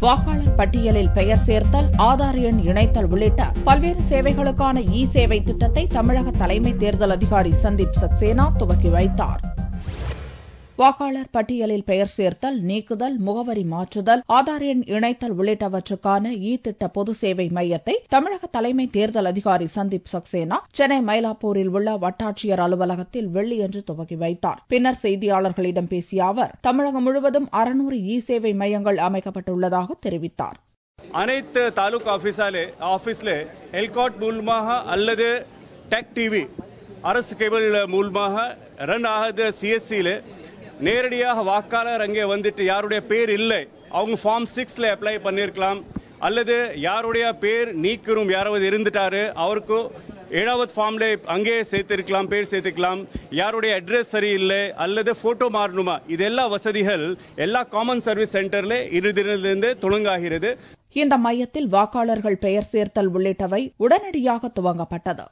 வாக்காளர் பட்டியலில் பெயர் சேர்த்தல், ஆதார் எண் இணைத்தல் உள்ளிட்ட பல்வேறு சேவைகளுக்கான சேவை திட்டத்தை தமிழக தலைமை தேர்தல் அதிகாரி சந்தீப் சக்சேனா துவக்கி வைத்தார். வாக்காளர் பட்டியலில் பெயர் சேர்த்தல், நீக்குதல், முகவரி மாற்றுதல், ஆதார் எண் இணைத்தல் உள்ளிட்டவற்றுக்கான திட்ட பொது சேவை மையத்தை தமிழக தலைமை தேர்தல் அதிகாரி சந்தீப் சக்சேனா சென்னை மயிலாப்பூரில் உள்ள வட்டாட்சியர் அலுவலகத்தில் வெள்ளியன்று துவக்கி வைத்தார். பின்னர் செய்தியாளர்களிடம் பேசிய அவர், தமிழகம் முழுவதும் 600 சேவை மையங்கள் அமைக்கப்பட்டுள்ளதாக தெரிவித்தார். அனைத்து தாலுகா ஆபீஸ்ல எல்காட் மூலமாக அல்லது டெக் டிவி அரசு கேபிள் மூலமாக ரன் ஆகுது. சிஎஸ்சியில நேரடியாக வாக்காளர் அங்கே வந்துட்டு யாருடைய பேர் இல்லை, அவங்க ஃபார்ம் 6ல அப்ளை பண்ணிருக்கலாம். அல்லது யாருடைய பேர் நீக்கிறோம், யாராவது இருந்துட்டாரு, அவருக்கு 7வது ஃபார்ம்ல அங்கே சேர்த்திருக்கலாம், பேர் சேர்த்துக்கலாம். யாருடைய அட்ரஸ் சரியில்லை அல்லது போட்டோ மாறணுமா, இதெல்லாம் வசதிகள் எல்லா காமன் சர்வீஸ் சென்டர்ல இருந்து தொடங்காகிறது. இந்த மையத்தில் வாக்காளர்கள் பெயர் சேர்த்தல் உள்ளிட்டவை உடனடியாக துவங்கப்பட்டது.